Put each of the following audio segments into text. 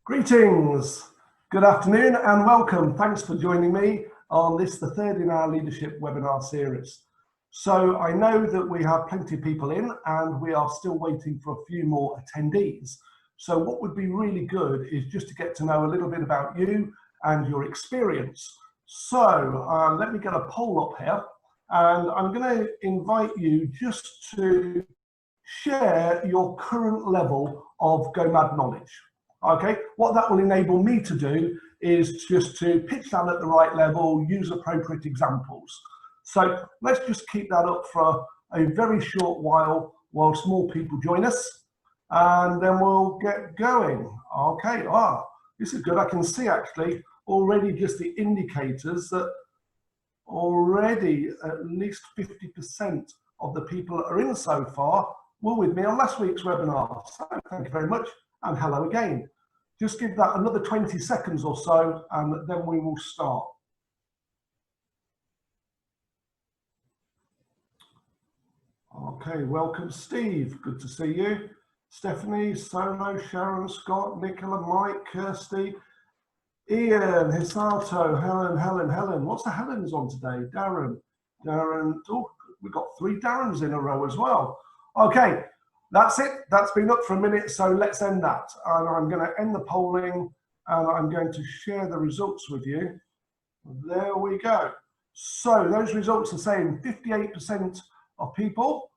Greetings, good afternoon and welcome. Thanks for joining me on this, the third in our leadership webinar series. So I know that we have plenty of people in and we are still waiting for a few more attendees. So what would be really good is just to get to know a little bit about you and your experience. So let me get a poll up here and I'm going to invite you just to share your current level of Go.Mad knowledge. Okay, what that will enable me to do is just to pitch that at the right level, use appropriate examples. So let's just keep that up for a very short while more people join us, and then we'll get going. Okay, this is good. I can see actually already just the indicators that already at least 50% of the people that are in so far were with me on last week's webinar. So thank you very much and hello again. Just give that another 20 seconds or so and then we will start. Okay, welcome Steve, good to see you. Stephanie, Solo, Sharon, Scott, Nicola, Mike, Kirsty, Ian, Hisato, Helen. What's the Helens on today? Darren, oh, we've got 3 Darrens in a row as well. Okay, that's it. That's been up for a minute, so let's end that. And I'm going to end the polling and I'm going to share the results with you. There we go. So those results are saying 58% of people,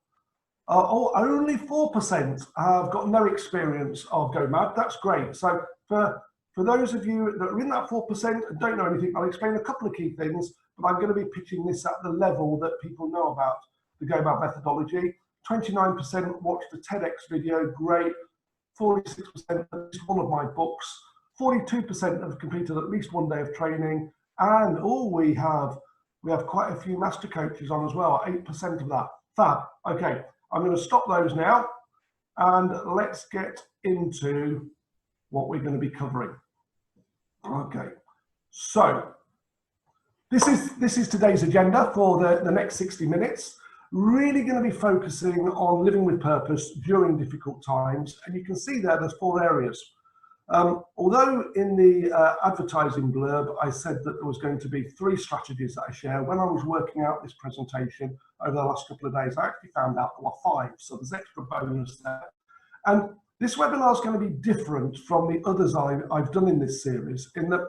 only 4% have got no experience of Go.Mad. That's great. So for those of you that are in that 4% and don't know anything, I'll explain a couple of key things, but I'm going to be pitching this at the level that people know about the Go.Mad methodology. 29% watched the TEDx video, great. 46% at least one of my books. 42% have completed at least one day of training. And we have quite a few master coaches on as well, 8% of that. Fab. Okay, I'm going to stop those now and let's get into what we're going to be covering. Okay, so this is today's agenda for the next 60 minutes. Really going to be focusing on living with purpose during difficult times, and you can see there's 4 areas. Although in the advertising blurb I said that there was going to be 3 strategies that I share, when I was working out this presentation over the last couple of days I actually found out there were 5, so there's extra bonus there. And this webinar is going to be different from the others I've done in this series, in that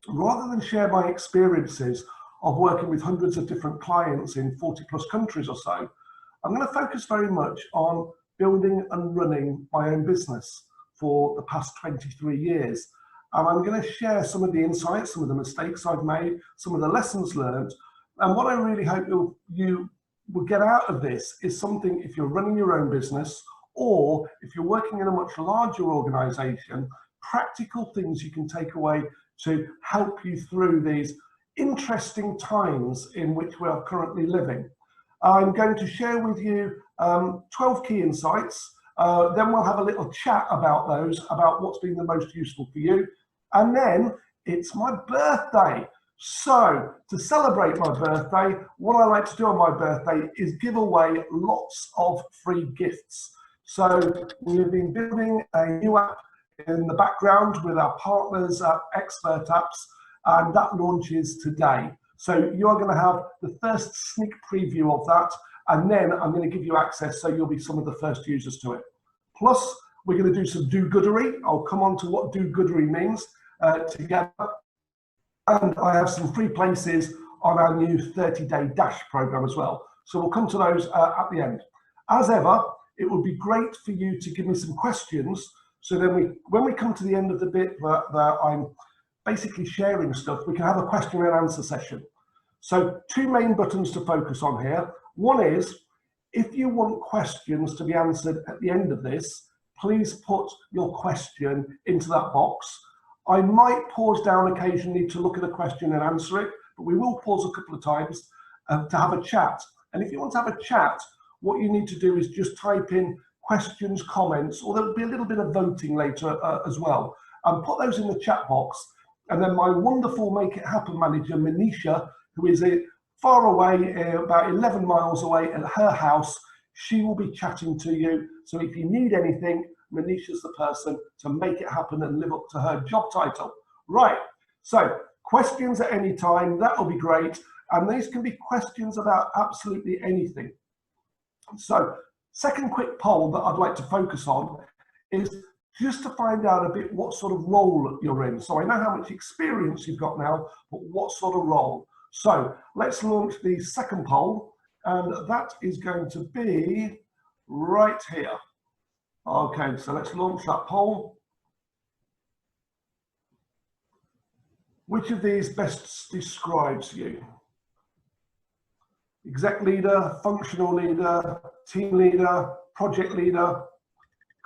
rather than share my experiences of working with hundreds of different clients in 40+ countries or so, I'm going to focus very much on building and running my own business for the past 23 years. And I'm going to share some of the insights, some of the mistakes I've made, some of the lessons learned. And what I really hope you will get out of this is something, if you're running your own business or if you're working in a much larger organization, practical things you can take away to help you through these interesting times in which we are currently living. I'm going to share with you 12 key insights. Then we'll have a little chat about those, about what's been the most useful for you. And then it's my birthday. So to celebrate my birthday, what I like to do on my birthday is give away lots of free gifts. So we've been building a new app in the background with our partners at Expert Apps, and that launches today. So you are going to have the first sneak preview of that, and then I'm going to give you access so you'll be some of the first users to it. Plus, we're going to do some do-goodery. I'll come on to what do-goodery means together. And I have some free places on our new 30-day Dash program as well. So we'll come to those at the end. As ever, it would be great for you to give me some questions. So then when we come to the end of the bit that I'm basically sharing stuff, we can have a question and answer session. So 2 main buttons to focus on here. One is, if you want questions to be answered at the end of this, please put your question into that box. I might pause down occasionally to look at a question and answer it, but we will pause a couple of times to have a chat. And if you want to have a chat, what you need to do is just type in questions, comments, or there'll be a little bit of voting later as well. And put those in the chat box. And then my wonderful Make It Happen manager, Manisha, who is far away, about 11 miles away at her house, she will be chatting to you. So if you need anything, Manisha's the person to make it happen and live up to her job title. Right, so questions at any time, that will be great. And these can be questions about absolutely anything. So second quick poll that I'd like to focus on is just to find out a bit what sort of role you're in. So I know how much experience you've got now, but what sort of role? So let's launch the second poll, and that is going to be right here. Okay, so let's launch that poll. Which of these best describes you? Exec leader, functional leader, team leader, project leader,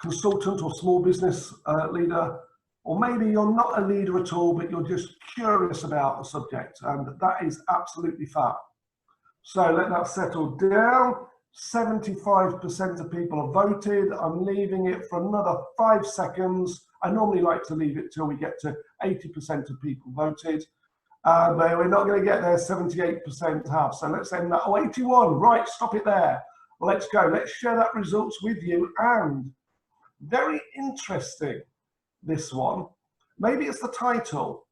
consultant or small business leader, or maybe you're not a leader at all, but you're just curious about the subject, and that is absolutely fine. So let that settle down. 75% of people have voted. I'm leaving it for another 5 seconds. I normally like to leave it till we get to 80% of people voted. But we're not going to get there, 78% have. So let's end that. Oh, 81, right, stop it there. Well, let's go. Let's share that results with you. And very interesting, this one. Maybe it's the title.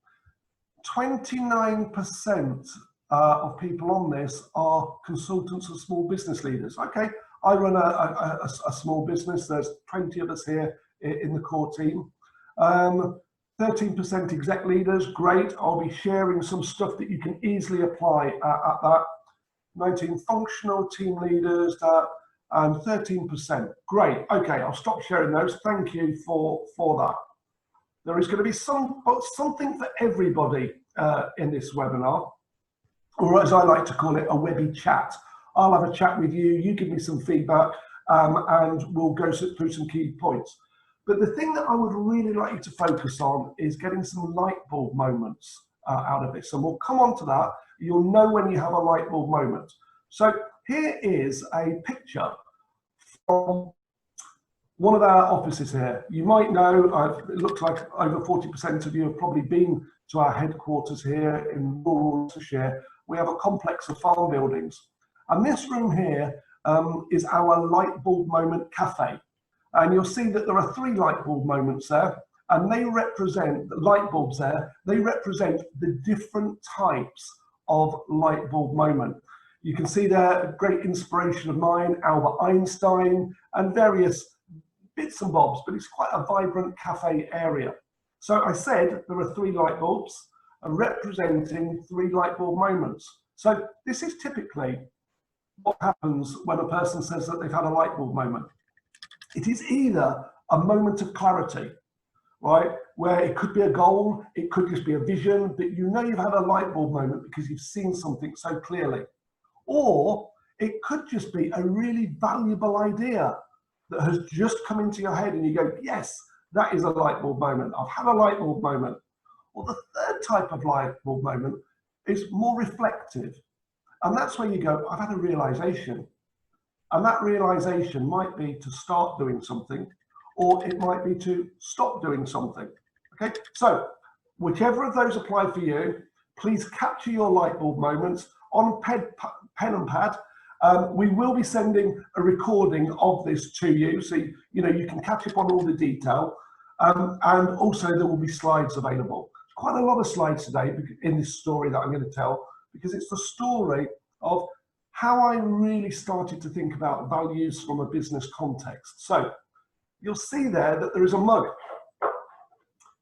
29% of people on this are consultants and small business leaders. Okay, I run a small business. There's 20 of us here in the core team. 13% exec leaders, great. I'll be sharing some stuff that you can easily apply at that. 19 functional team leaders, and 13%. Great. Okay, I'll stop sharing those. Thank you for that. There is going to be something for everybody in this webinar, or as I like to call it, a webby chat. I'll have a chat with you, you give me some feedback, and we'll go through some key points. But the thing that I would really like you to focus on is getting some light bulb moments out of this. And we'll come on to that. You'll know when you have a light bulb moment. So here is a picture from one of our offices here. You might know, it looks like over 40% of you have probably been to our headquarters here in rural Worcestershire. We have a complex of farm buildings. And this room here is our light bulb moment cafe. And you'll see that there are 3 light bulb moments there, and they represent, light bulbs there, they represent the different types of light bulb moment. You can see there a great inspiration of mine, Albert Einstein, and various bits and bobs, but it's quite a vibrant cafe area. So I said there are 3 light bulbs representing 3 light bulb moments. So this is typically what happens when a person says that they've had a light bulb moment. It is either a moment of clarity, right, where it could be a goal, it could just be a vision, but you know you've had a light bulb moment because you've seen something so clearly. Or it could just be a really valuable idea that has just come into your head and you go, yes, that is a light bulb moment. I've had a light bulb moment. Or the third type of light bulb moment is more reflective. And that's where you go, I've had a realization. And that realization might be to start doing something, or it might be to stop doing something. Okay, so whichever of those apply for you, please capture your light bulb moments on pen and pad. We will be sending a recording of this to you, so you know you can catch up on all the detail, and also there will be slides available. Quite a lot of slides today in this story that I'm going to tell, because it's the story of how I really started to think about values from a business context. So you'll see there that there is a mug.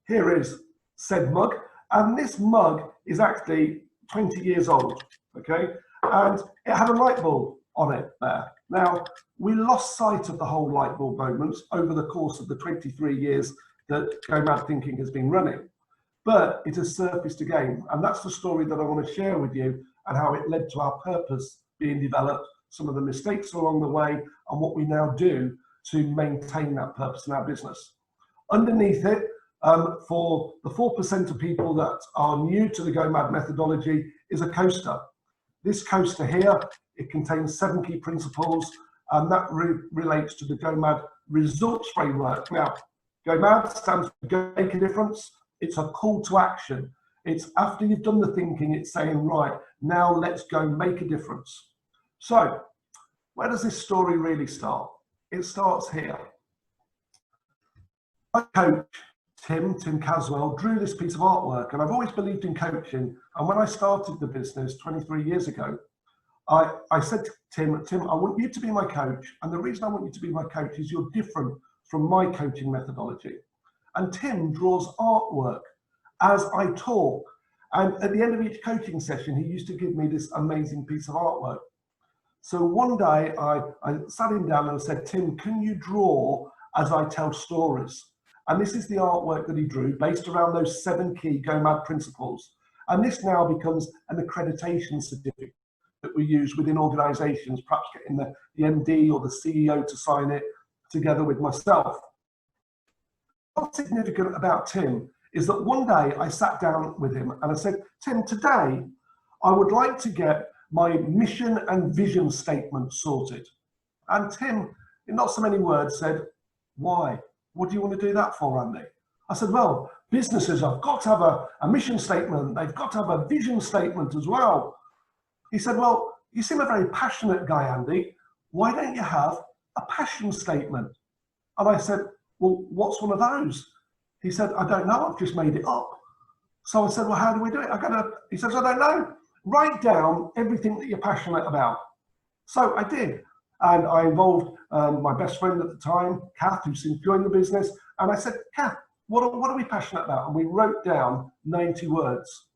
Here is said mug, and this mug is actually 20 years old, okay? And it had a light bulb on it there. Now, we lost sight of the whole light bulb moments over the course of the 23 years that Go Mad Thinking has been running, but it has surfaced again. And that's the story that I want to share with you, and how it led to our purpose being developed, some of the mistakes along the way, and what we now do to maintain that purpose in our business. Underneath it, for the 4% of people that are new to the Go Mad methodology, is a coaster. This coaster here, it contains 7 key principles, and that relates to the Go Mad results framework. Now, Go Mad stands for Go Make a Difference. It's a call to action. It's after you've done the thinking, it's saying, right, now let's go make a difference. So, where does this story really start? It starts here. My coach, Tim Caswell, drew this piece of artwork, and I've always believed in coaching. And when I started the business 23 years ago, I said to Tim, I want you to be my coach. And the reason I want you to be my coach is you're different from my coaching methodology. And Tim draws artwork as I talk. And at the end of each coaching session, he used to give me this amazing piece of artwork. So one day I sat him down and I said, Tim, can you draw as I tell stories? And this is the artwork that he drew based around those 7 key Go Mad principles. And this now becomes an accreditation certificate that we use within organizations, perhaps getting the M.D or the CEO to sign it together with myself. What's significant about Tim is that one day I sat down with him and I said, Tim, today I would like to get my mission and vision statement sorted. And Tim, in not so many words, said, why? What do you want to do that for, Andy? I said, well, businesses have got to have a mission statement. They've got to have a vision statement as well. He said, well, you seem a very passionate guy, Andy. Why don't you have a passion statement? And I said, well, what's one of those? He said, I don't know. I've just made it up. So I said, well, how do we do it? He says, I don't know. Write down everything that you're passionate about. So I did. And I involved my best friend at the time, Kath, who's since joined the business. And I said, Kath, what are we passionate about? And we wrote down 90 words.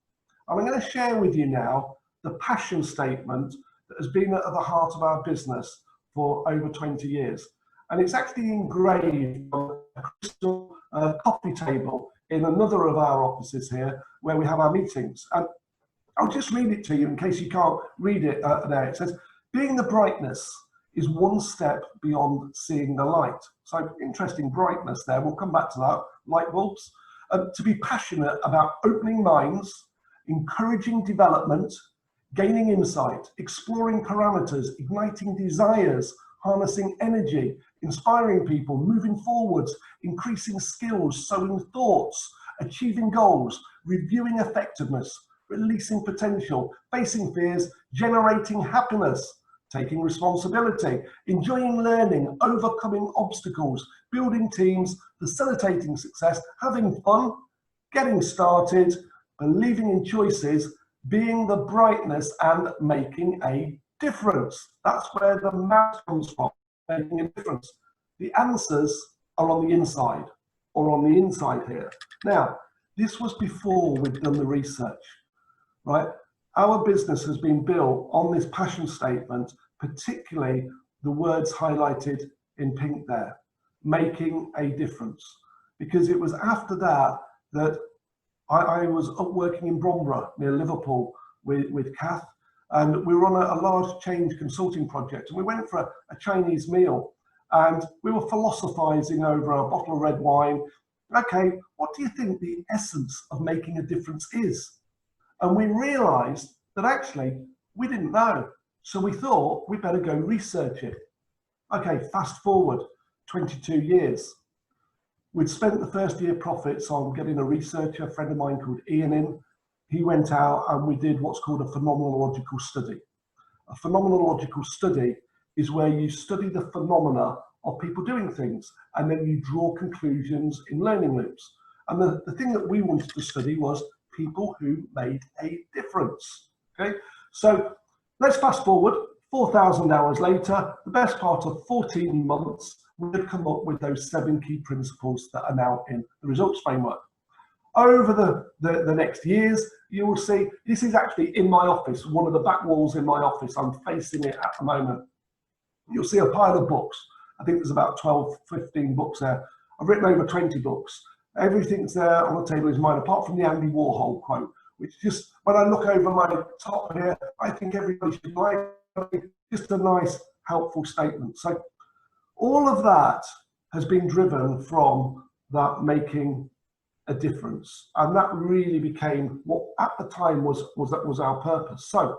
And I'm going to share with you now the passion statement that has been at the heart of our business for over 20 years. And it's actually engraved on a crystal coffee table in another of our offices here where we have our meetings. And I'll just read it to you in case you can't read it there. It says, being the brightness is one step beyond seeing the light. So interesting brightness there. We'll come back to that. Light bulbs. To be passionate about opening minds, encouraging development, gaining insight, exploring parameters, igniting desires, harnessing energy, inspiring people, moving forwards, increasing skills, sowing thoughts, achieving goals, reviewing effectiveness, releasing potential, facing fears, generating happiness, taking responsibility, enjoying learning, overcoming obstacles, building teams, facilitating success, having fun, getting started, believing in choices, being the brightness and making a difference. That's where the math comes from, making a difference. The answers are on the inside, or on the inside here. Now, this was before we'd done the research, right? Our business has been built on this passion statement, particularly the words highlighted in pink there, making a difference. Because it was after that that I was up working in Bromborough near Liverpool with Kath, and we were on a large change consulting project, and we went for a Chinese meal, and we were philosophizing over a bottle of red wine. Okay, what do you think the essence of making a difference is? And we realized that actually we didn't know. So we thought we better go research it. Okay, fast forward 22 years. We'd spent the first year profits on getting a researcher, a friend of mine called Ian in. He went out and we did what's called a phenomenological study. A phenomenological study is where you study the phenomena of people doing things and then you draw conclusions in learning loops. And the thing that we wanted to study was people who made a difference. Okay, so let's fast forward 4,000 hours later, the best part of 14 months, we had come up with those 7 key principles that are now in the results framework. Over the next years, you will see, this is actually in my office, one of the back walls in my office. I'm facing it at the moment. You'll see a pile of books. I think there's about 12, 15 books there. I've written over 20 books. Everything's there on the table is mine, apart from the Andy Warhol quote, which just, when I look over my top here, I think everybody should like it. Just a nice, helpful statement. So all of that has been driven from that making a difference. And that really became what at the time was our purpose. So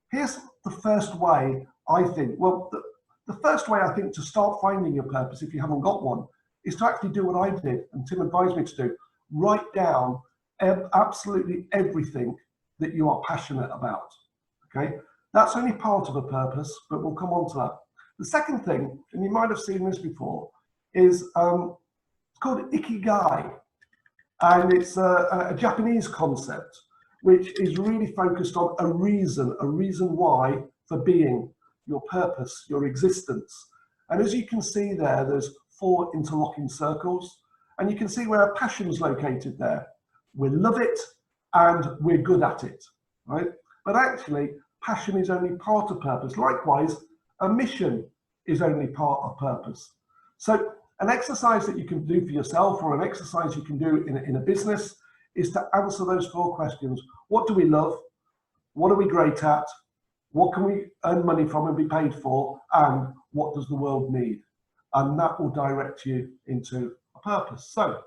here's the first way I think, well, the first way I think to start finding your purpose, if you haven't got one, is to actually do what I did and Tim advised me to do. Write down absolutely everything that you are passionate about, okay? That's only part of a purpose, but we'll come on to that. The second thing, and you might have seen this before, is it's called Ikigai, and it's a Japanese concept which is really focused on a reason why for being, your purpose, your existence. And as you can see there, there's 4 interlocking circles, and you can see where our passion's located there. We love it and we're good at it, right? But actually, passion is only part of purpose. Likewise, a mission is only part of purpose. So an exercise that you can do for yourself, or an exercise you can do in a business, is to answer those 4 questions. What do we love? What are we great at? What can we earn money from and be paid for? And what does the world need? And that will direct you into a purpose. So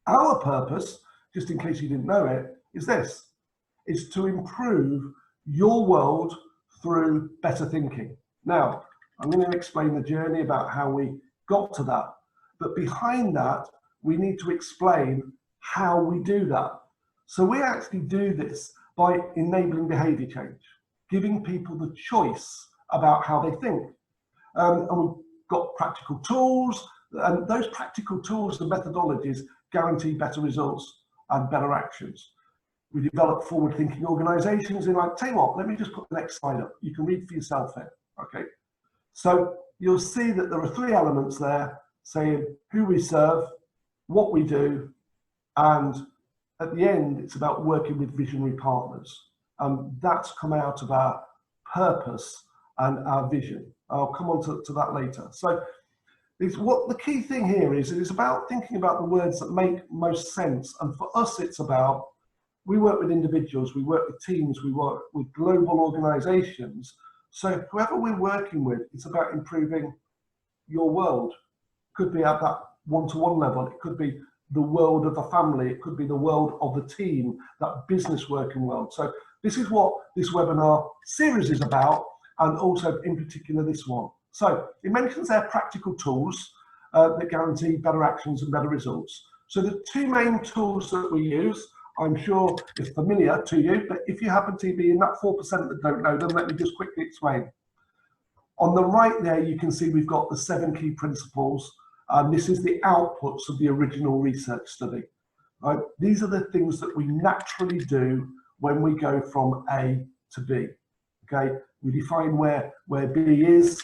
our purpose, just in case you didn't know it, is this, is to improve your world through better thinking. Now, I'm going to explain the journey about how we got to that. But behind that, we need to explain how we do that. So we actually do this by enabling behavior change, giving people the choice about how they think. And we've got practical tools, and those practical tools and methodologies guarantee better results and better actions. We develop forward-thinking organizations, and like, tell you what, let me just put the next slide up. You can read for yourself here, okay? So you'll see that there are 3 elements there, saying who we serve, what we do, and at the end, it's about working with visionary partners. That's come out of our purpose and our vision. I'll come on to that later. So what the key thing here is, it is about thinking about the words that make most sense. And for us, it's about, we work with individuals, we work with teams, we work with global organizations. So whoever we're working with, it's about improving your world. Could be at that one-to-one level, it could be the world of the family, it could be the world of the team, that business working world. So this is what this webinar series is about, and also in particular this one. So it mentions their practical tools that guarantee better actions and better results. So the 2 main tools that we use, I'm sure is familiar to you, but if you happen to be in that 4% that don't know them, let me just quickly explain. On the right there, you can see we've got the 7 key principles. This is the outputs of the original research study. Right? These are the things that we naturally do when we go from A to B. Okay, we define where B is.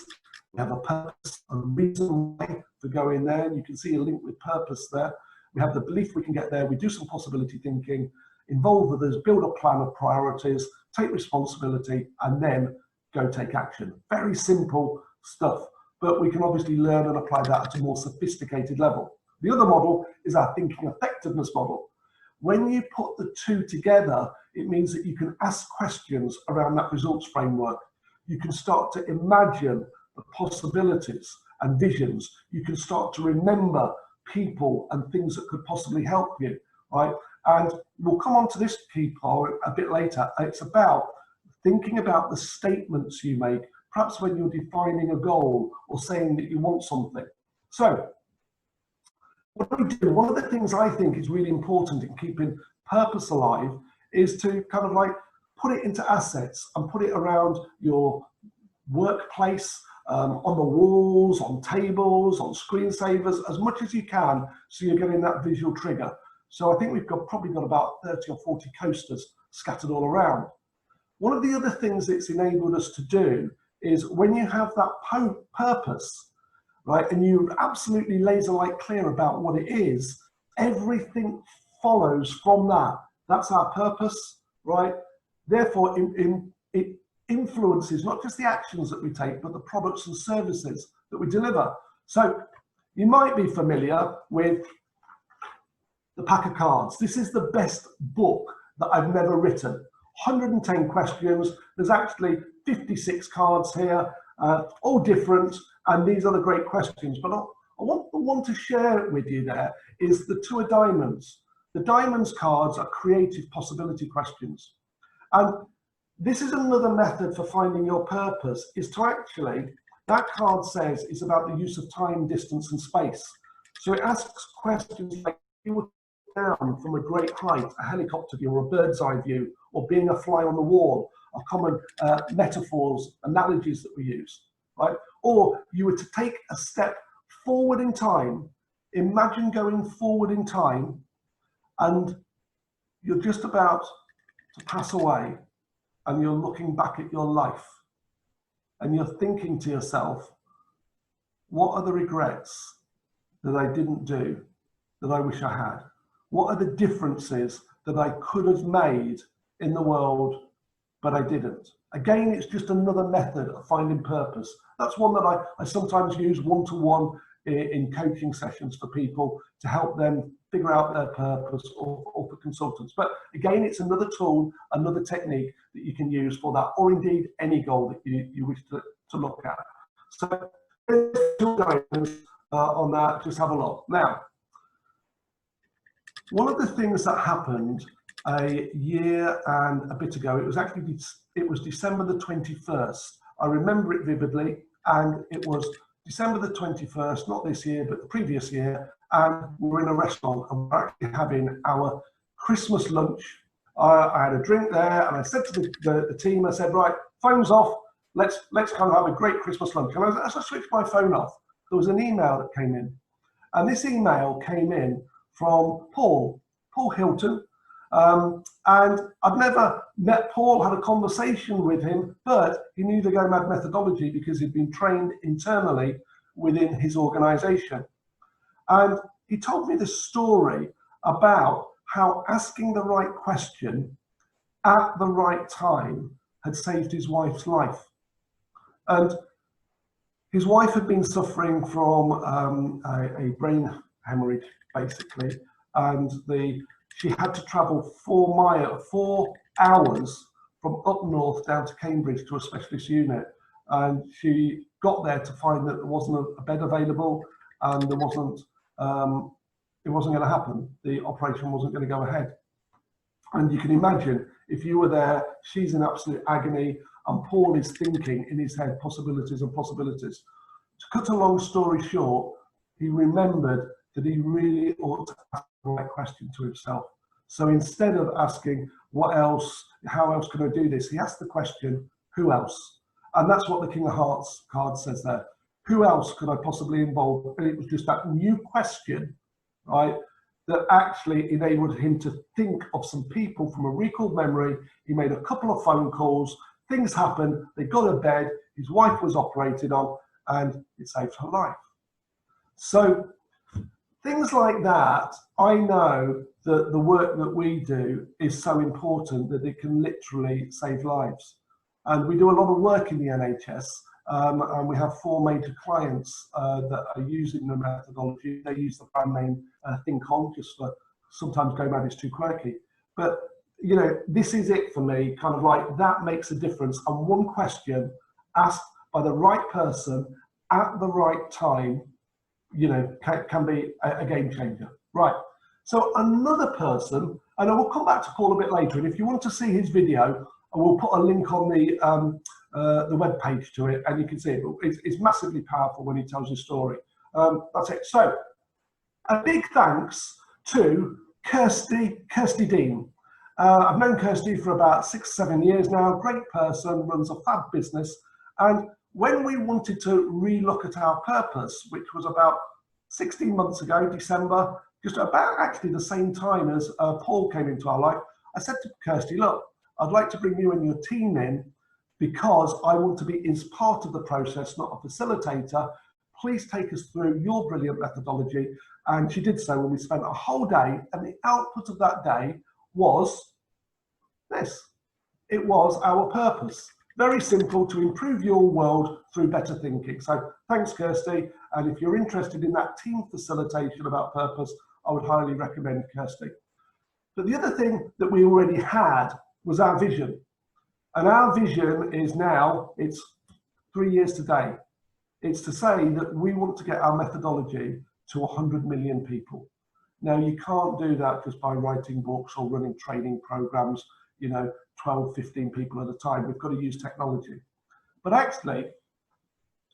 We have a purpose, a reason why to go in there. And you can see a link with purpose there. We have the belief we can get there. We do some possibility thinking, involve others, build a plan of priorities, take responsibility, and then go take action. Very simple stuff. But we can obviously learn and apply that at a more sophisticated level. The other model is our thinking effectiveness model. When you put the 2 together, it means that you can ask questions around that results framework. You can start to imagine the possibilities and visions. You can start to remember people and things that could possibly help you, right? And we'll come on to this key part a bit later. It's about thinking about the statements you make, perhaps when you're defining a goal or saying that you want something. So what do we do? One of the things I think is really important in keeping purpose alive is to kind of like put it into assets and put it around your workplace, on the walls, on tables, on screensavers, as much as you can, so you're getting that visual trigger. So I think we've probably got about 30 or 40 coasters scattered all around. One of the other things it's enabled us to do is when you have that purpose, right, and you're absolutely laser-like clear about what it is, everything follows from that. That's our purpose, right? Therefore, it influences not just the actions that we take, but the products and services that we deliver. So you might be familiar with the pack of cards. This is the best book that I've never written. 110 questions. There's actually 56 cards here, all different, and these are the great questions. But I want the one to share with you there is the 2 of diamonds. The diamonds cards are creative possibility questions. And this is another method for finding your purpose, is to actually, that card says it's about the use of time, distance, and space. So it asks questions like, you were down from a great height, a helicopter view or a bird's eye view, or being a fly on the wall, are common metaphors, analogies that we use, right? Or you were to take a step forward in time imagine going forward in time and you're just about to pass away and you're looking back at your life and you're thinking to yourself, what are the regrets that I didn't do that I wish I had? What are the differences that I could have made in the world, but I didn't? Again, it's just another method of finding purpose. That's one that I sometimes use one-to-one in coaching sessions for people to help them figure out their purpose, or for consultants. But again, it's another tool, another technique that you can use for that, or indeed any goal that you wish to look at. So there's two guidance on that, just have a look. Now, one of the things that happened a year and a bit ago, it was December the 21st. I remember it vividly, and it was December the 21st, not this year, but the previous year, and we're in a restaurant and we're actually having our Christmas lunch. I had a drink there, and I said to the team, I said, right, phones off, let's kind of have a great Christmas lunch. And as I switched my phone off, there was an email that came in, and this email came in from Paul Hilton. And I'd never met Paul, had a conversation with him, but he knew the Go Mad methodology because he'd been trained internally within his organization. And he told me this story about how asking the right question at the right time had saved his wife's life. And his wife had been suffering from a brain hemorrhage, basically, and she had to travel 4 hours from up north down to Cambridge to a specialist unit. And she got there to find that there wasn't a bed available, and it wasn't going to happen. The operation wasn't going to go ahead. And you can imagine, if you were there, she's in absolute agony, and Paul is thinking in his head possibilities and possibilities. To cut a long story short, he remembered that he really ought to ask the right question to himself. So instead of asking, what else, how else can I do this? He asked the question, who else? And that's what the King of Hearts card says there. Who else could I possibly involve? And it was just that new question, right, that actually enabled him to think of some people from a recalled memory. He made a couple of phone calls, things happened, they got a bed, his wife was operated on, and it saved her life. So things like that, I know that the work that we do is so important that it can literally save lives. And we do a lot of work in the NHS, and we have 4 major clients that are using the methodology. They use the brand name Think On, just for sometimes Go Mad is too quirky. But, you know, this is it for me, kind of like that makes a difference. And one question asked by the right person at the right time, you know, can be a game changer. Right. So another person, and I will come back to Paul a bit later, and if you want to see his video, I will put a link on the web page to it, and you can see it. It's massively powerful when he tells his story. That's it. So a big thanks to Kirsty Dean. I've known Kirsty for about 6-7 years now. Great person, runs a fab business. And when we wanted to relook at our purpose, which was about 16 months ago, December, just about actually the same time as Paul came into our life, I said to Kirsty, look, I'd like to bring you and your team in because I want to be as part of the process, not a facilitator. Please take us through your brilliant methodology. And she did so, and we spent a whole day, and the output of that day was this. It was our purpose. Very simple, to improve your world through better thinking. So thanks, Kirsty. And if you're interested in that team facilitation about purpose, I would highly recommend Kirsty. But the other thing that we already had was our vision. And our vision is now, it's 3 years today. It's to say that we want to get our methodology to 100 million people. Now, you can't do that just by writing books or running training programs, you know, 12, 15 people at a time. We've got to use technology. But actually,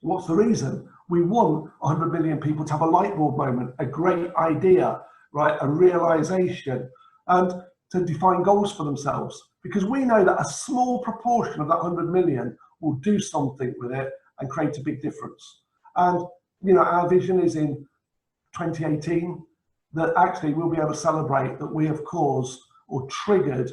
what's the reason? We want 100 million people to have a light bulb moment, a great idea, right? A realization, and to define goals for themselves. Because we know that a small proportion of that 100 million will do something with it and create a big difference. And, you know, our vision is in 2018, that actually we'll be able to celebrate that we have caused or triggered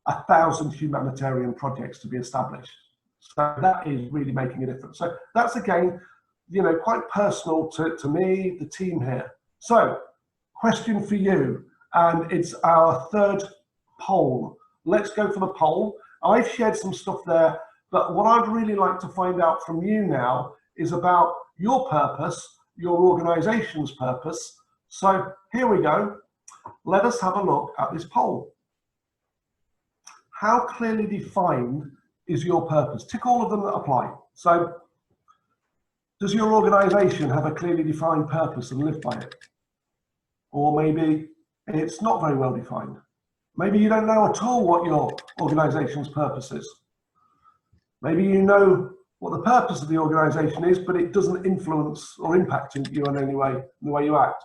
1,000 humanitarian projects to be established. So that is really making a difference. So that's, again, you know, quite personal to me, the team here. So question for you, and it's our third poll. Let's go for the poll. I've shared some stuff there, but what I'd really like to find out from you now is about your purpose, your organization's purpose. So here we go. Let us have a look at this poll. How clearly defined is your purpose? Tick all of them that apply. So does your organization have a clearly defined purpose and live by it? Or maybe it's not very well defined. Maybe you don't know at all what your organization's purpose is. Maybe you know what the purpose of the organization is, but it doesn't influence or impact you in any way, in the way you act.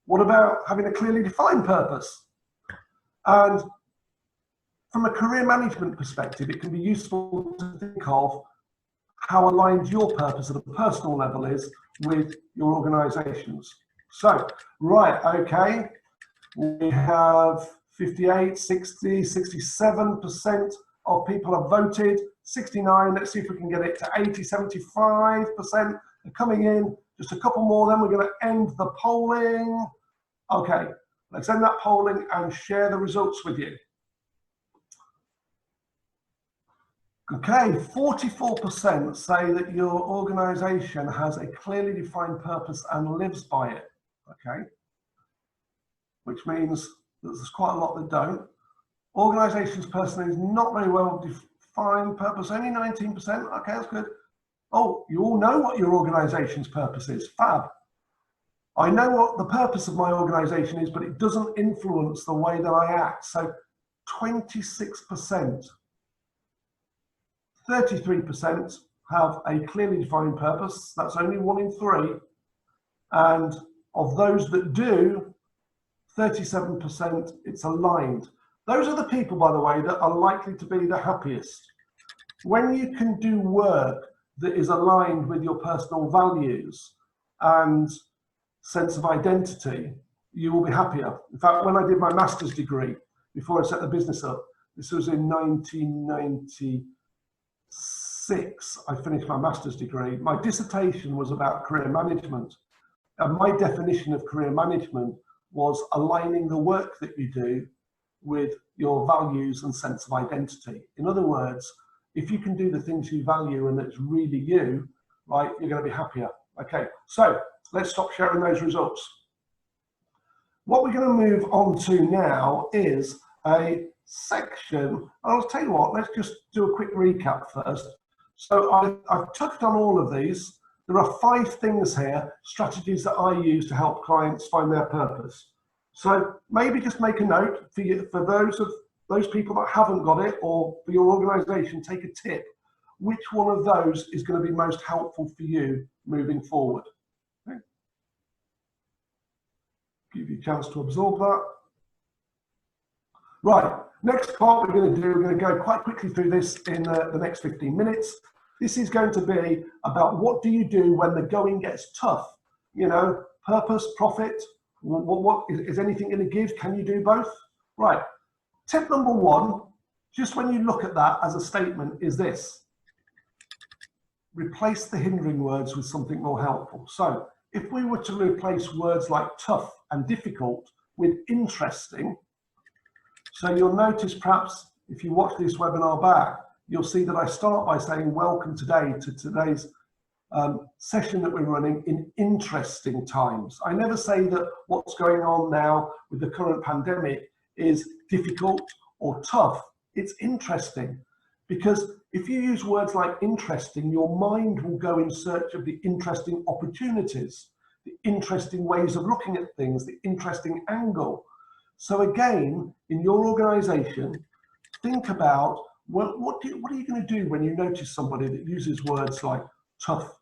What about having a clearly defined purpose? And from a career management perspective, it can be useful to think of how aligned your purpose at a personal level is with your organizations. So, right, okay, we have 58, 60, 67% of people have voted, 69, let's see if we can get it to 80, 75% are coming in. Just a couple more, then we're going to end the polling. Okay, let's end that polling and share the results with you. Okay, 44% say that your organization has a clearly defined purpose and lives by it. Okay, which means that there's quite a lot that don't. Organizations personally is not very well defined purpose, only 19%. Okay, that's good. Oh, you all know what your organization's purpose is. Fab. I know what the purpose of my organization is, but it doesn't influence the way that I act. So 26%. 33% have a clearly defined purpose. That's only 1 in 3. And of those that do, 37%, it's aligned. Those are the people, by the way, that are likely to be the happiest. When you can do work that is aligned with your personal values and sense of identity, you will be happier. In fact, when I did my master's degree, before I set the business up, this was in 1996, I finished my master's degree. My dissertation was about career management. And my definition of career management was aligning the work that you do with your values and sense of identity. In other words, if you can do the things you value and it's really you, right, you're going to be happier. Okay, so let's stop sharing those results. What we're going to move on to now is a section. I'll tell you what, let's just do a quick recap first. So I've touched on all of these. There are 5 things here, strategies that I use to help clients find their purpose. So maybe just make a note for you, for those people that haven't got it, or for your organization, take a tip. Which one of those is going to be most helpful for you moving forward? Okay. Give you a chance to absorb that. Right, next part we're going to go quite quickly through this in the next 15 minutes. This is going to be about what do you do when the going gets tough? You know, purpose, profit, what is anything going to give? Can you do both? Right, tip number 1, just when you look at that as a statement, is this. Replace the hindering words with something more helpful. So if we were to replace words like tough and difficult with interesting, so you'll notice perhaps if you watch this webinar back, you'll see that I start by saying welcome today to today's session that we're running in interesting times. I never say that what's going on now with the current pandemic is difficult or tough. It's interesting, because if you use words like interesting, your mind will go in search of the interesting opportunities, the interesting ways of looking at things, the interesting angle. So again, in your organization, think about, well, what are you going to do when you notice somebody that uses words like tough,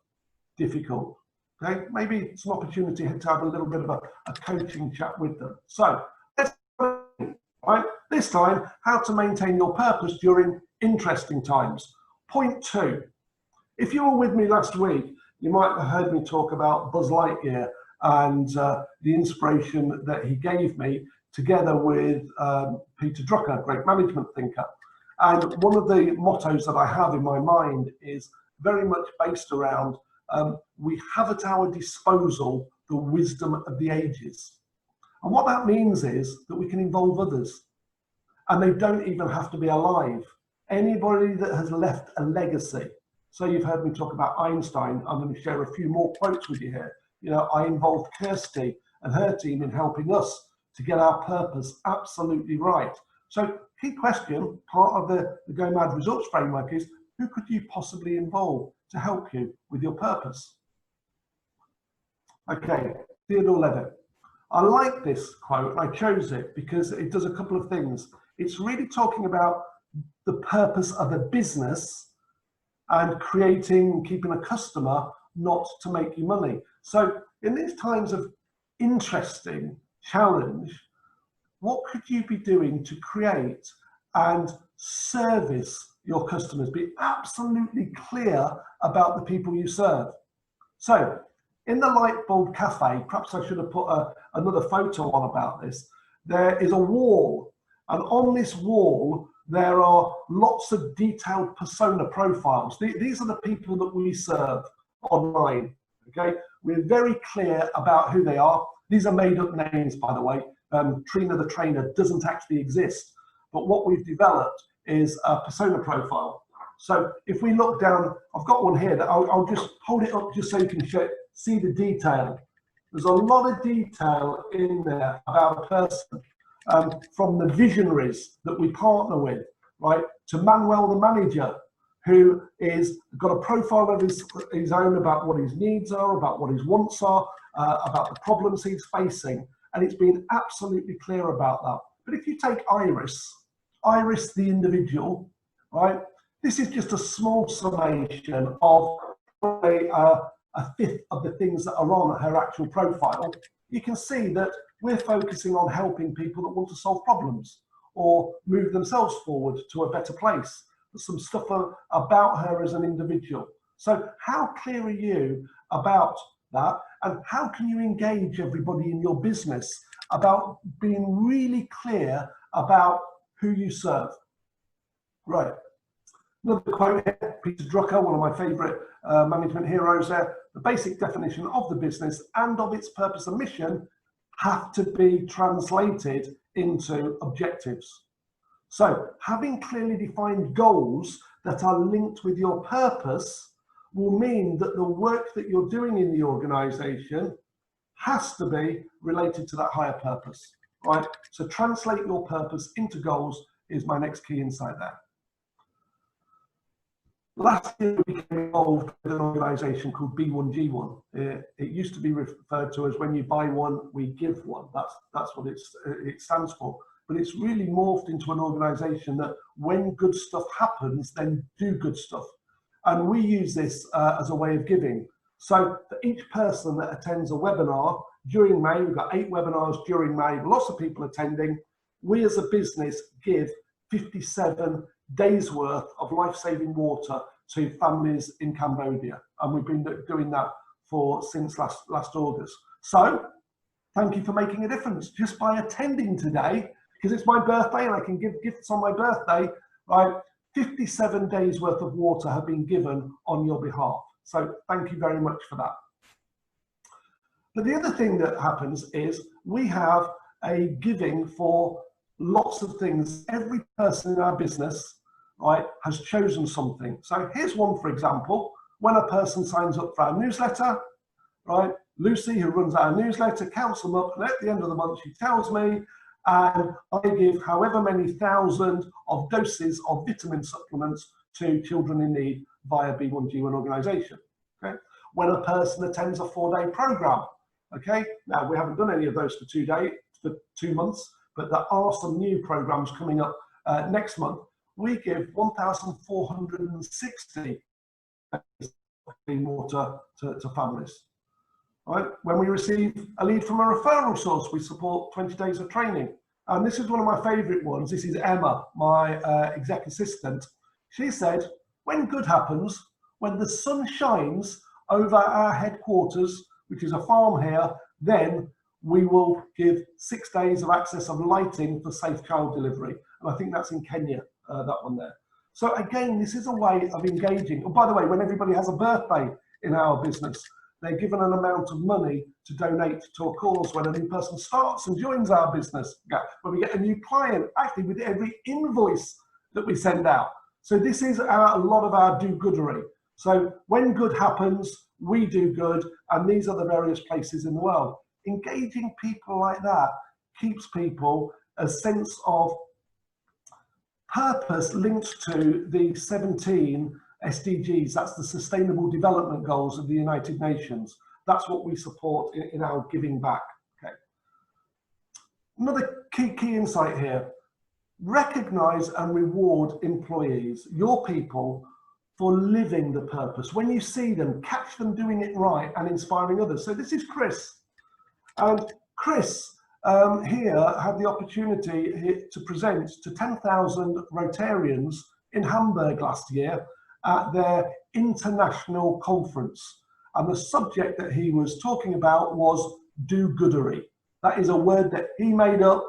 difficult? Okay, maybe it's an opportunity to have a little bit of a coaching chat with them. So let's, right, this time, how to maintain your purpose during interesting times. Point 2. If you were with me last week, you might have heard me talk about Buzz Lightyear and the inspiration that he gave me, together with Peter Drucker, great management thinker. And one of the mottos that I have in my mind is very much based around we have at our disposal the wisdom of the ages. And what that means is that we can involve others, and they don't even have to be alive. Anybody that has left a legacy. So you've heard me talk about Einstein. I'm going to share a few more quotes with you here. You know, I involved Kirsty and her team in helping us to get our purpose absolutely right. So key question, part of the Go Mad Results Framework is, who could you possibly involve to help you with your purpose? Okay, Theodore Levitt. I like this quote. I chose it because it does a couple of things. It's really talking about the purpose of a business and keeping a customer, not to make you money. So in these times of interesting challenge, what could you be doing to create and service your customers? Be absolutely clear about the people you serve. So in the Lightbulb Cafe, perhaps I should have put another photo on about this. There is a wall, and on this wall, there are lots of detailed persona profiles. These are the people that we serve online, okay? We're very clear about who they are. These are made up names, by the way. Trina the trainer doesn't actually exist, but what we've developed is a persona profile. So if we look down, I've got one here that I'll just hold it up just so you can see the detail. There's a lot of detail in there about a person, from the visionaries that we partner with, right, to Manuel the manager, who is got a profile of his own about what his needs are, about what his wants are, about the problems he's facing, and it's been absolutely clear about that. But if you take Iris the individual, right, this is just a small summation of a fifth of the things that are on her actual profile. You can see that we're focusing on helping people that want to solve problems or move themselves forward to a better place. There's some stuff about her as an individual. So how clear are you about that? And how can you engage everybody in your business about being really clear about who you serve? Right. Another quote here, Peter Drucker, one of my favorite management heroes there. The basic definition of the business and of its purpose and mission have to be translated into objectives. So having clearly defined goals that are linked with your purpose will mean that the work that you're doing in the organization has to be related to that higher purpose, right? So translate your purpose into goals is my next key insight there. Last year, we became involved with an organisation called B1G1. It used to be referred to as when you buy one, we give one. That's what it stands for. But it's really morphed into an organisation that when good stuff happens, then do good stuff. And we use this as a way of giving. So for each person that attends a webinar during May, we've got 8 webinars during May, lots of people attending. We as a business give 57 days worth of life-saving water to families in Cambodia, and we've been doing that since last August. So thank you for making a difference just by attending today, because it's my birthday and I can give gifts on my birthday, right? 57 days worth of water have been given on your behalf. So thank you very much for that. But the other thing that happens is we have a giving for lots of things. Every person in our business, right, has chosen something. So here's one, for example, when a person signs up for our newsletter, right, Lucy, who runs our newsletter, counts them up, and at the end of the month, she tells me, and I give however many thousand of doses of vitamin supplements to children in need via B1G1 organisation. Okay? When a person attends a 4-day program, okay, now we haven't done any of those for 2 months, but there are some new programs coming up next month. We give 1,460 clean water to families. Right? When we receive a lead from a referral source, we support 20 days of training. And this is one of my favorite ones. This is Emma, my exec assistant. She said, when good happens, when the sun shines over our headquarters, which is a farm here, then we will give 6 days of access of lighting for safe child delivery. And I think that's in Kenya, that one there. So again, this is a way of engaging. Oh, by the way, when everybody has a birthday in our business, they're given an amount of money to donate to a cause when a new person starts and joins our business. When we get a new client, actually with every invoice that we send out. So this is a lot of our do-goodery. So when good happens, we do good, and these are the various places in the world. Engaging people like that keeps people a sense of purpose linked to the 17 SDGs. That's the Sustainable Development Goals of the United Nations. That's what we support in our giving back. Okay. Another key insight here. Recognize and reward employees, your people, for living the purpose. When you see them, catch them doing it right and inspiring others. So this is Chris. And Chris here had the opportunity to present to 10,000 Rotarians in Hamburg last year at their international conference. And the subject that he was talking about was do-goodery. That is a word that he made up,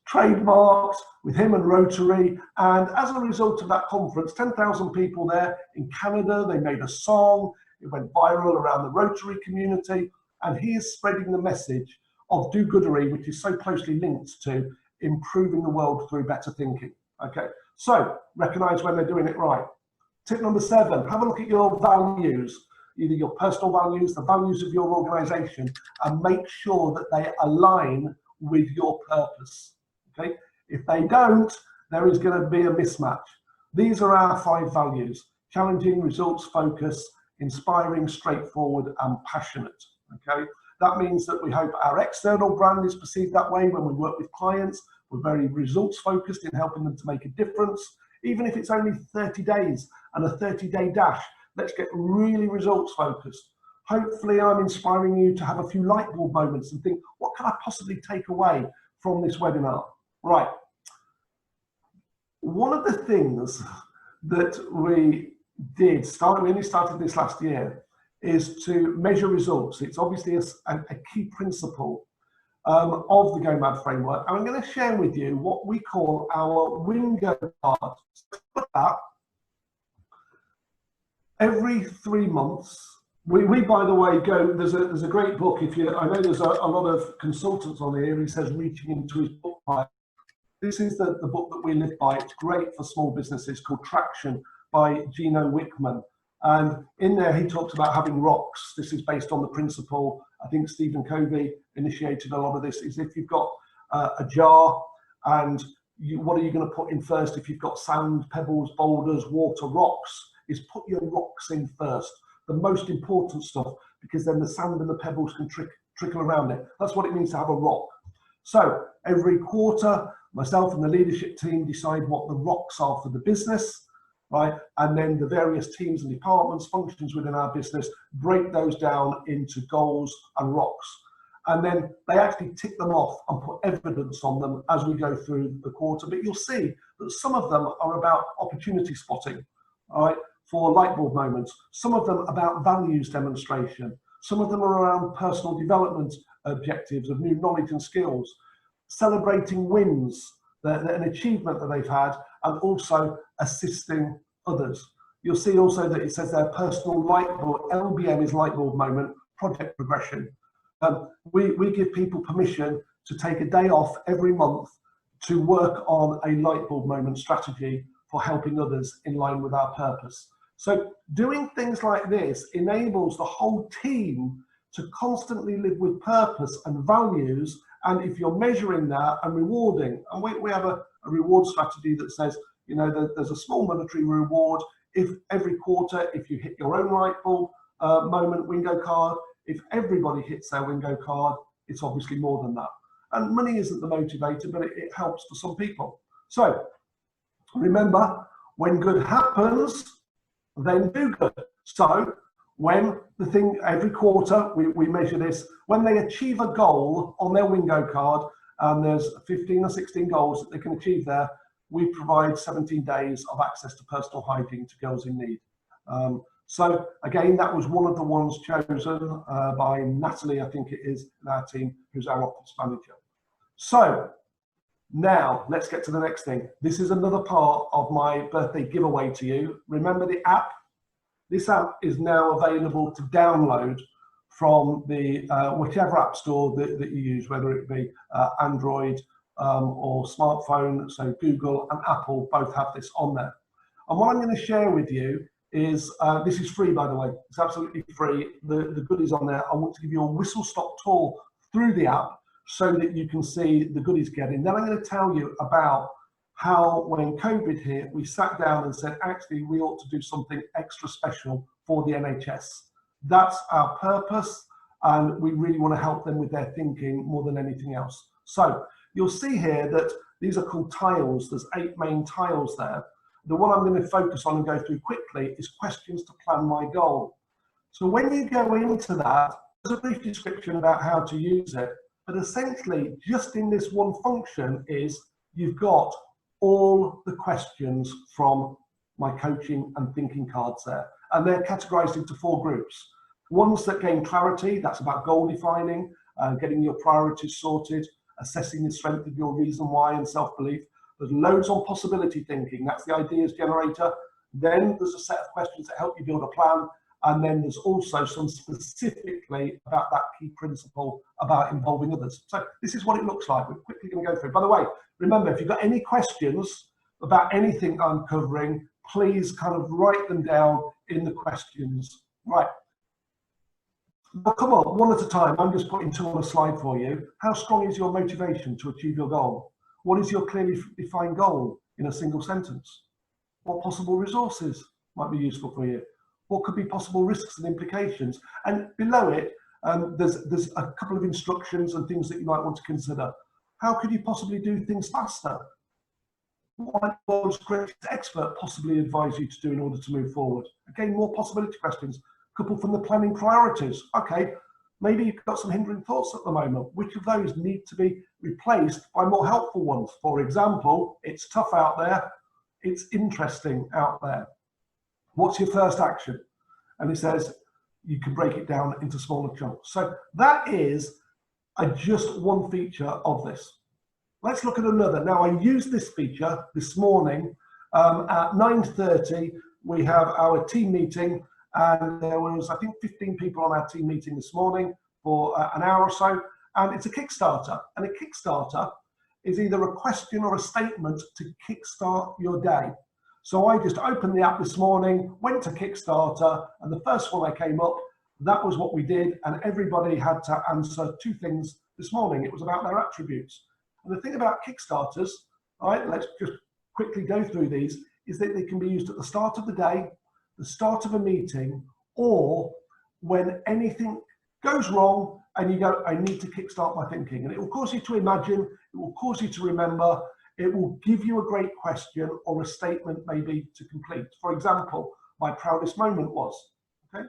trademarked with him and Rotary. And as a result of that conference, 10,000 people there in Canada, they made a song. It went viral around the Rotary community. And he is spreading the message of do-goodery, which is so closely linked to improving the world through better thinking. Okay, so recognize when they're doing it right. Tip number 7, have a look at your values, either your personal values, the values of your organization, and make sure that they align with your purpose. Okay, if they don't, there is going to be a mismatch. These are our 5 values: challenging, results focused, inspiring, straightforward, and passionate. Okay, that means that we hope our external brand is perceived that way when we work with clients. We're very results focused in helping them to make a difference, even if it's only 30 days and a 30-day dash. Let's get really results focused. Hopefully I'm inspiring you to have a few light bulb moments and think, what can I possibly take away from this webinar? Right. One of the things that we did, we only started this last year, is to measure results. It's obviously a key principle of the Go.Mad framework. And I'm going to share with you what we call our Wingo card. Every 3 months, we by the way go, there's a great book. I know there's a lot of consultants on here. He says reaching into his book pile. This is the book that we live by. It's great for small businesses, called Traction by Gino Wickman. And in there, he talks about having rocks. This is based on the principle, I think Stephen Covey initiated a lot of this, is if you've got a jar and what are you going to put in first? If you've got sand, pebbles, boulders, water, rocks, is put your rocks in first. The most important stuff, because then the sand and the pebbles can trickle around it. That's what it means to have a rock. So every quarter, myself and the leadership team decide what the rocks are for the business. Right, and then the various teams and departments, functions within our business, break those down into goals and rocks. And then they actually tick them off and put evidence on them as we go through the quarter. But you'll see that some of them are about opportunity spotting, all right, for light bulb moments. Some of them about values demonstration. Some of them are around personal development objectives of new knowledge and skills, celebrating wins, an achievement that they've had, and also assisting others. You'll see also that it says their personal light bulb, LBM is light bulb moment, project progression. We give people permission to take a day off every month to work on a light bulb moment strategy for helping others in line with our purpose. So doing things like this enables the whole team to constantly live with purpose and values. And if you're measuring that and rewarding, and we have a reward strategy that says, you know, there's a small monetary reward if every quarter, if you hit your own light bulb moment window card, if everybody hits their window card, it's obviously more than that. And money isn't the motivator, but it helps for some people. So remember, when good happens, then do good. So when the thing, every quarter, we measure this, when they achieve a goal on their window card, and there's 15 or 16 goals that they can achieve there, we provide 17 days of access to personal hygiene to girls in need. So again, that was one of the ones chosen by Natalie, I think it is, in our team, who's our office manager. So now let's get to the next thing. This is another part of my birthday giveaway to you. Remember the app? This app is now available to download from the whichever app store that you use, whether it be Android or smartphone. So Google and Apple both have this on there. And what I'm going to share with you is, this is free, by the way. It's absolutely free. The goodies on there. I want to give you a whistle-stop tour through the app so that you can see the goodies getting. Then I'm going to tell you about how, when COVID hit, we sat down and said, actually, we ought to do something extra special for the NHS. That's our purpose, and we really want to help them with their thinking more than anything else. So you'll see here that these are called tiles. There's 8 main tiles there. The one I'm going to focus on and go through quickly is questions to plan my goal. So when you go into that, there's a brief description about how to use it, but essentially just in this one function is you've got all the questions from my coaching and thinking cards there, and they're categorized into 4 groups. Ones that gain clarity, that's about goal defining, getting your priorities sorted, assessing the strength of your reason why and self-belief. There's loads on possibility thinking, that's the ideas generator. Then there's a set of questions that help you build a plan. And then there's also some specifically about that key principle about involving others. So this is what it looks like. We're quickly going to go through. By the way, remember, if you've got any questions about anything I'm covering, please kind of write them down in the questions. Right. Well, come on, one at a time. I'm just putting 2 on a slide for you. How strong is your motivation to achieve your goal? What is your clearly defined goal in a single sentence? What possible resources might be useful for you? What could be possible risks and implications? And below it, there's a couple of instructions and things that you might want to consider. How could you possibly do things faster? What might the world's greatest expert possibly advise you to do in order to move forward? Again, more possibility questions. Couple from the planning priorities. Okay, maybe you've got some hindering thoughts at the moment. Which of those need to be replaced by more helpful ones? For example, it's tough out there. It's interesting out there. What's your first action? And it says you can break it down into smaller chunks. So that is just one feature of this. Let's look at another. Now, I used this feature this morning at 9:30. We have our team meeting, and there was, I think, 15 people on our team meeting this morning for an hour or so. And it's a Kickstarter. And a Kickstarter is either a question or a statement to kickstart your day. So I just opened the app this morning, went to Kickstarter, and the first one I came up, that was what we did. And everybody had to answer 2 things this morning. It was about their attributes. And the thing about Kickstarters, all right, let's just quickly go through these, is that they can be used at the start of the day, the start of a meeting, or when anything goes wrong and you go, I need to kickstart my thinking. And it will cause you to imagine, it will cause you to remember, it will give you a great question or a statement maybe to complete. For example, my proudest moment was, okay?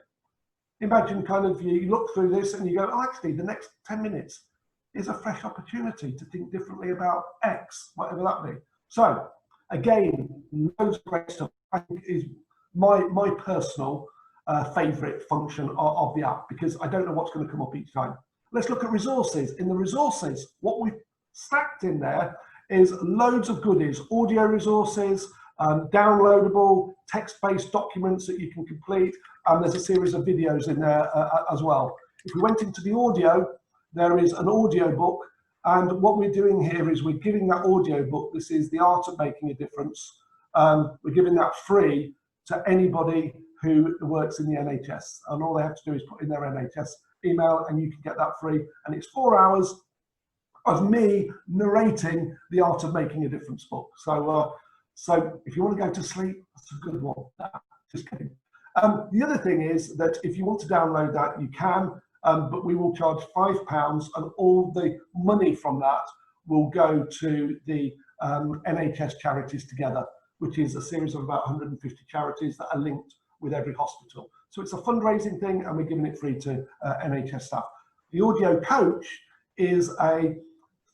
Imagine kind of you look through this and you go, oh, actually, the next 10 minutes is a fresh opportunity to think differently about X, whatever that be. So again, loads of great stuff. I think is my personal favorite function of the app, because I don't know what's going to come up each time. Let's look at resources. In the resources, what we've stacked in there is loads of goodies, audio resources, downloadable text-based documents that you can complete, and there's a series of videos in there as well. If we went into the audio, there is an audio book, and what we're doing here is we're giving that audio book, this is The Art of Making a Difference, we're giving that free to anybody who works in the NHS, and all they have to do is put in their NHS email and you can get that free, and it's 4 hours of me narrating The Art of Making a Difference book. So so if you want to go to sleep, that's a good one. Just kidding. The other thing is that if you want to download that, you can, but we will charge £5, and all the money from that will go to the NHS Charities Together, which is a series of about 150 charities that are linked with every hospital. So it's a fundraising thing, and we're giving it free to NHS staff. The audio coach is a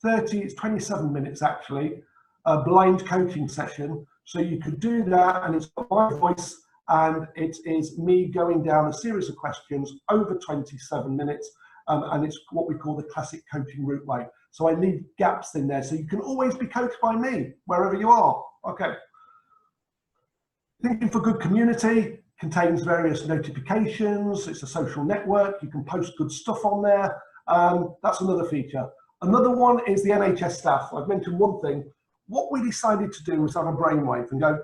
27 minutes actually, a blind coaching session. So you could do that, and it's got my voice, and it is me going down a series of questions over 27 minutes, and it's what we call the classic coaching route way. So I leave gaps in there, so you can always be coached by me wherever you are. Okay. Thinking for Good community contains various notifications. It's a social network. You can post good stuff on there. That's another feature. Another one is the NHS staff. I've mentioned one thing. What we decided to do was have a brainwave and go,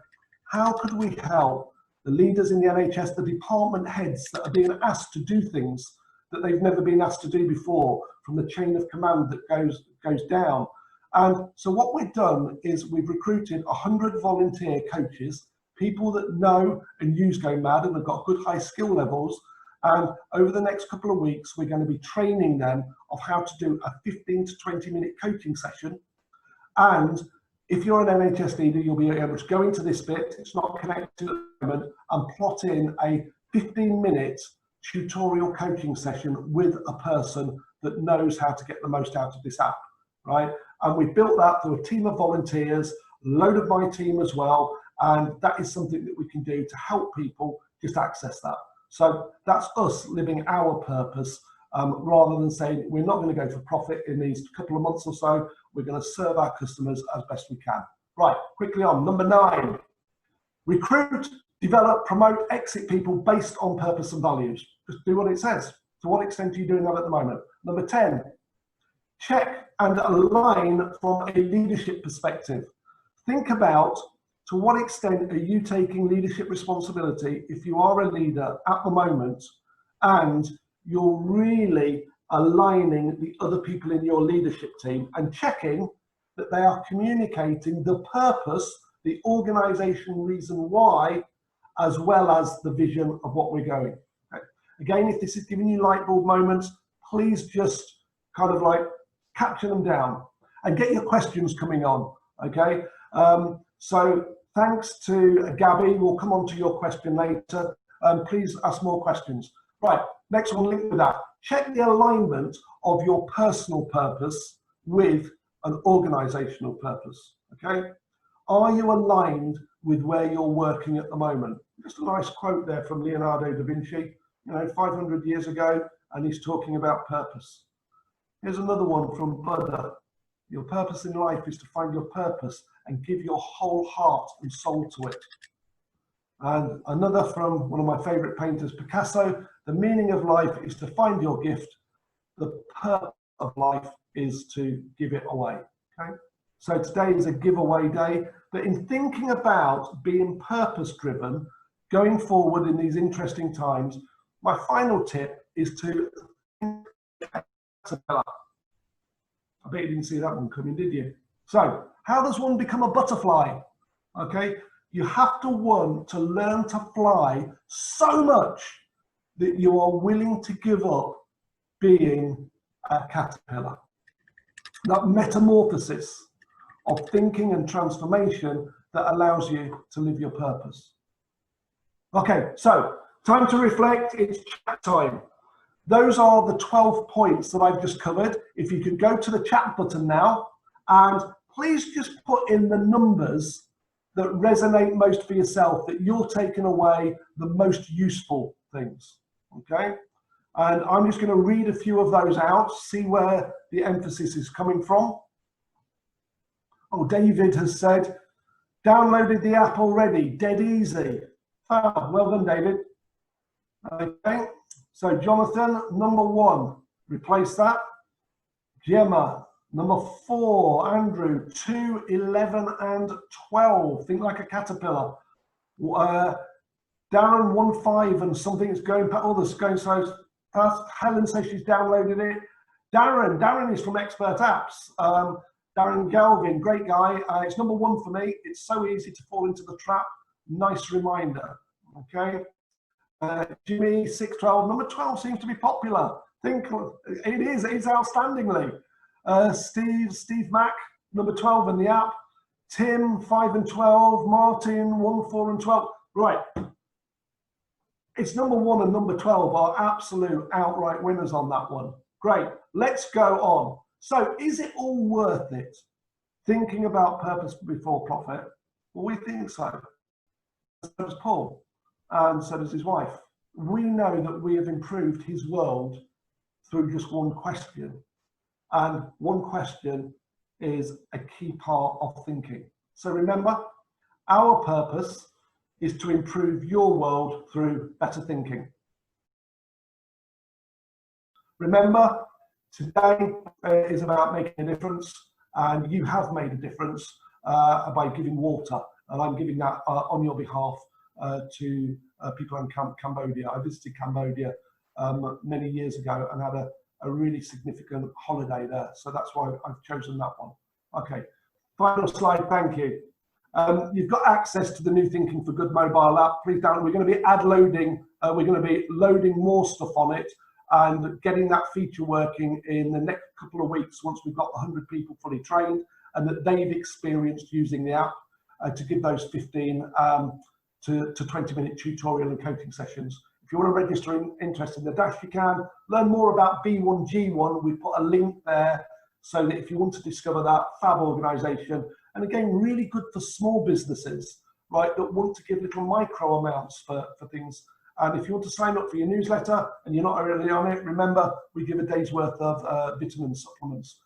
how could we help the leaders in the NHS, the department heads that are being asked to do things that they've never been asked to do before, from the chain of command that goes down. And so what we've done is we've recruited 100 volunteer coaches, people that know and use Go Mad and have got good high skill levels. And over the next couple of weeks, we're going to be training them of how to do a 15 to 20-minute coaching session. And if you're an NHS leader, you'll be able to go into this bit, it's not connected at the moment, and plot in a 15-minute tutorial coaching session with a person that knows how to get the most out of this app, right? And we built that through a team of volunteers, a load of my team as well, and that is something that we can do to help people just access that. So that's us living our purpose, rather than saying we're not going to go for profit in these couple of months or so. We're going to serve our customers as best we can. Right, quickly on. Number 9, recruit, develop, promote, exit people based on purpose and values. Just do what it says. To what extent are you doing that at the moment? Number 10, check and align from a leadership perspective. Think about to what extent are you taking leadership responsibility if you are a leader at the moment and you're really aligning the other people in your leadership team and checking that they are communicating the purpose, the organization reason why, as well as the vision of what we're going. Okay. Again, if this is giving you light bulb moments, please just kind of like capture them down and get your questions coming on. Okay. So thanks to Gabby, we'll come on to your question later. Please ask more questions. Right, next one linked with that. Check the alignment of your personal purpose with an organizational purpose, okay? Are you aligned with where you're working at the moment? Just a nice quote there from Leonardo da Vinci, 500 years ago, and he's talking about purpose. Here's another one from Buddha. Your purpose in life is to find your purpose and give your whole heart and soul to it. And another from one of my favorite painters, Picasso, the meaning of life is to find your gift. The purpose of life is to give it away, okay? So today is a giveaway day, but in thinking about being purpose-driven, going forward in these interesting times, my final tip is to think caterpillar. I bet you didn't see that one coming, did you? So how does one become a butterfly? Okay, you have to want to learn to fly so much that you are willing to give up being a caterpillar. That metamorphosis of thinking and transformation that allows you to live your purpose. Okay, so time to reflect, it's chat time. Those are the 12 points that I've just covered. If you could go to the chat button now, and please just put in the numbers that resonate most for yourself, that you're taking away the most useful things, okay? And I'm just going to read a few of those out, see where the emphasis is coming from. Oh, David has said, downloaded the app already, dead easy. Ah, well done, David. Okay, so Jonathan, number 1, replace that. Gemma, number 4, Andrew, 2, 11, and 12. Think like a caterpillar. Darren, 1, 5, and something's going past. Oh, this going so fast. Helen says she's downloaded it. Darren is from Expert Apps. Darren Galvin, great guy. It's number 1 for me. It's so easy to fall into the trap. Nice reminder. Okay. Jimmy, 612. Number 12 seems to be popular. Think it is outstandingly. Steve Mack, number 12 in the app. Tim, 5 and 12. Martin, 1, 4 and 12. Right. It's number 1 and number 12 are absolute outright winners on that one. Great. Let's go on. So is it all worth it? Thinking about purpose before profit? Well, we think so. So does Paul. and so does his wife. We know that we have improved his world through just one question. And one question is a key part of thinking. So remember, our purpose is to improve your world through better thinking. Remember, today is about making a difference, and you have made a difference by giving water, and I'm giving that on your behalf to people in Cambodia. I visited Cambodia many years ago and had a really significant holiday there, so that's why I've chosen that one. Okay, final slide, thank you. You've got access to the new Thinking for Good mobile app. Please download. We're going to be loading. We're going to be loading more stuff on it and getting that feature working in the next couple of weeks once we've got 100 people fully trained and that they've experienced using the app to give those 15 to 20-minute tutorial and coaching sessions. If you want to register interest in the Dash, you can. Learn more about B1G1. We put a link there so that if you want to discover that fab organisation, and again, really good for small businesses, right, that want to give little micro amounts for things. And if you want to sign up for your newsletter and you're not already on it, remember, we give a day's worth of vitamin supplements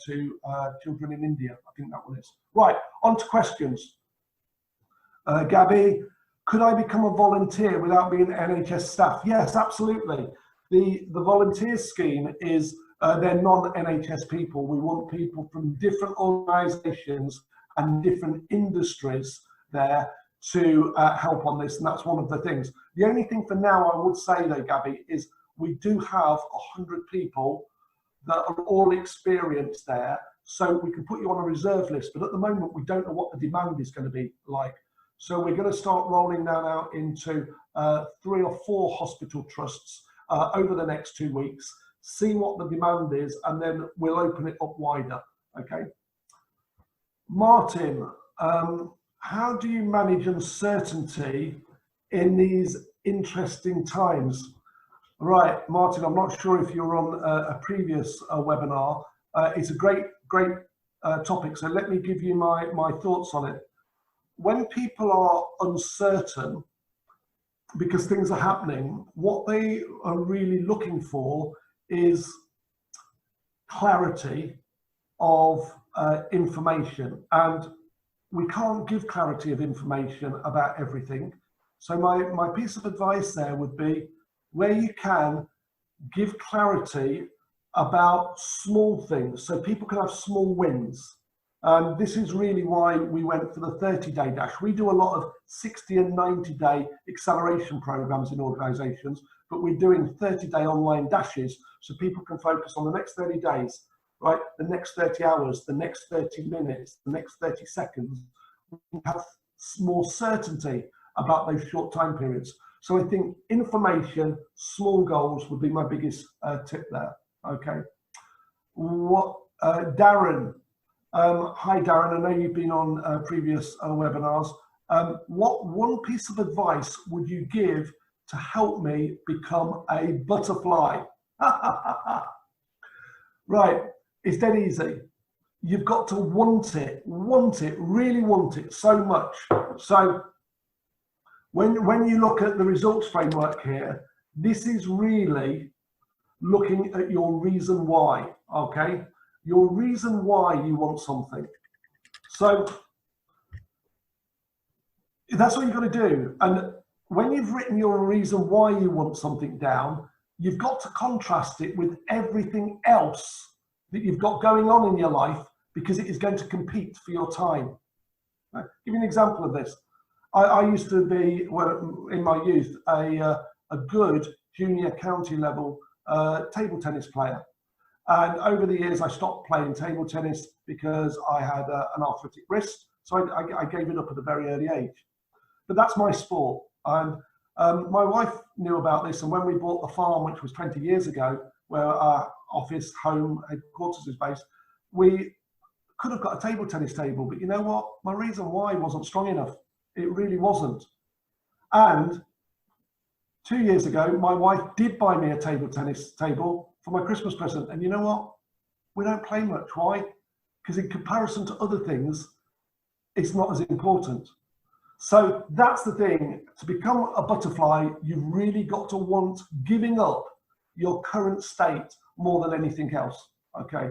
to children in India. I think that one is. Right, on to questions. Gabby, could I become a volunteer without being NHS staff? Yes, absolutely. The volunteer scheme is they're non-NHS people. We want people from different organisations and different industries there to help on this, and that's one of the things. The only thing for now I would say though, Gabby, is we do have 100 people that are all experienced there, so we can put you on a reserve list, but at the moment we don't know what the demand is going to be like. So we're going to start rolling that out into 3 or 4 hospital trusts over the next 2 weeks, see what the demand is, and then we'll open it up wider. Okay. Martin, how do you manage uncertainty in these interesting times? Right, Martin, I'm not sure if you're on a previous webinar. It's a great topic, so let me give you my thoughts on it. When people are uncertain because things are happening, what they are really looking for is clarity of information, and we can't give clarity of information about everything. So my piece of advice there would be, where you can, give clarity about small things so people can have small wins. This is really why we went for the 30-day dash. We do a lot of 60 and 90-day acceleration programs in organizations, but we're doing 30-day online dashes so people can focus on the next 30 days, right? The next 30 hours, the next 30 minutes, the next 30 seconds. We have more certainty about those short time periods. So I think information, small goals would be my biggest tip there. Okay. Darren. Hi Darren, I know you've been on previous webinars. What one piece of advice would you give to help me become a butterfly? Right, it's dead easy. You've got to want it, really want it so much. So when you look at the results framework here, this is really looking at your reason why, okay? Your reason why you want something. So that's what you've got to do. And when you've written your reason why you want something down, you've got to contrast it with everything else that you've got going on in your life, because it is going to compete for your time. Right? Give you an example of this. I used to be, well, in my youth, a good junior county level table tennis player. And over the years, I stopped playing table tennis because I had an arthritic wrist. So I gave it up at a very early age. But that's my sport. And my wife knew about this. And when we bought the farm, which was 20 years ago, where our office, home, headquarters is based, we could have got a table tennis table. But you know what? My reason why wasn't strong enough. It really wasn't. And 2 years ago, my wife did buy me a table tennis table for my Christmas present. And you know what? We don't play much. Why? Because in comparison to other things, it's not as important. So that's the thing. To become a butterfly, you've really got to want giving up your current state more than anything else. Okay,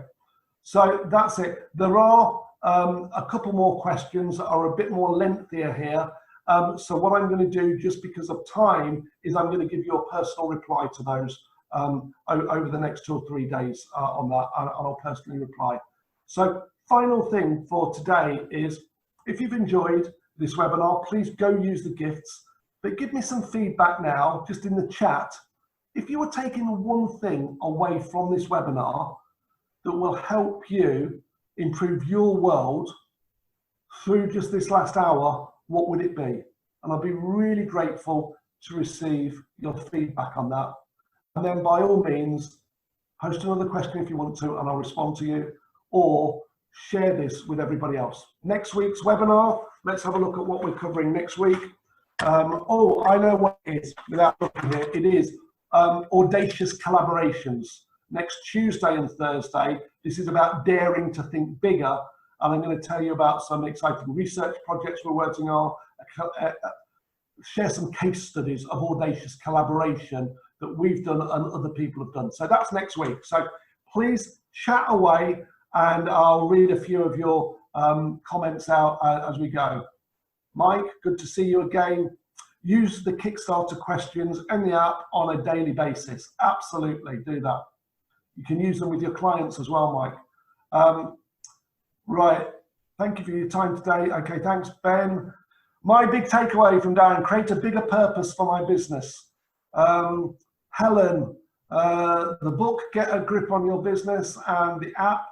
so that's it. There are a couple more questions that are a bit more lengthier here. So what I'm going to do, just because of time, is I'm going to give you a personal reply to those over the next 2 or 3 days on that, and I'll personally reply. So final thing for today is, if you've enjoyed this webinar, please go use the gifts, but give me some feedback now, just in the chat. If you were taking one thing away from this webinar that will help you improve your world through just this last hour, what would it be? And I'll be really grateful to receive your feedback on that. And then by all means, post another question if you want to, and I'll respond to you, or share this with everybody else. Next week's webinar, let's have a look at what we're covering next week. Oh, I know what it is, without looking here. It is audacious collaborations. Next Tuesday and Thursday, this is about daring to think bigger, and I'm going to tell you about some exciting research projects we're working on, share some case studies of audacious collaboration that we've done and other people have done. So that's next week. So please chat away, and I'll read a few of your comments out as we go. Mike, good to see you again. Use the Kickstarter questions in the app on a daily basis. Absolutely, do that. You can use them with your clients as well, Mike. Right, thank you for your time today. Okay, thanks, Ben. My big takeaway from Darren: create a bigger purpose for my business. Helen, the book, Get a Grip on Your Business, and the app.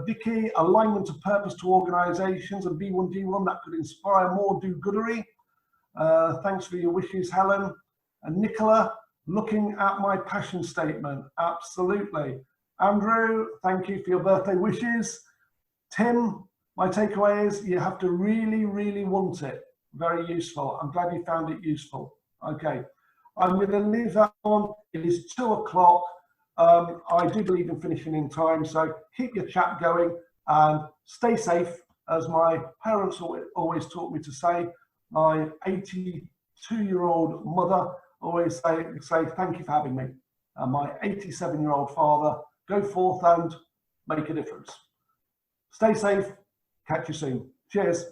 Vicky, alignment of purpose to organizations, and B1D1, that could inspire more do-goodery. Thanks for your wishes, Helen. And Nicola, looking at my passion statement. Absolutely. Andrew, thank you for your birthday wishes. Tim, my takeaway is you have to really, really want it. Very useful. I'm glad you found it useful. Okay, I'm going to leave that on. It is 2 o'clock. I do believe in finishing in time, so keep your chat going and stay safe, as my parents always taught me to say. My 82-year-old mother always say thank you for having me, and my 87-year-old father, go forth and make a difference. Stay safe. Catch you soon. Cheers.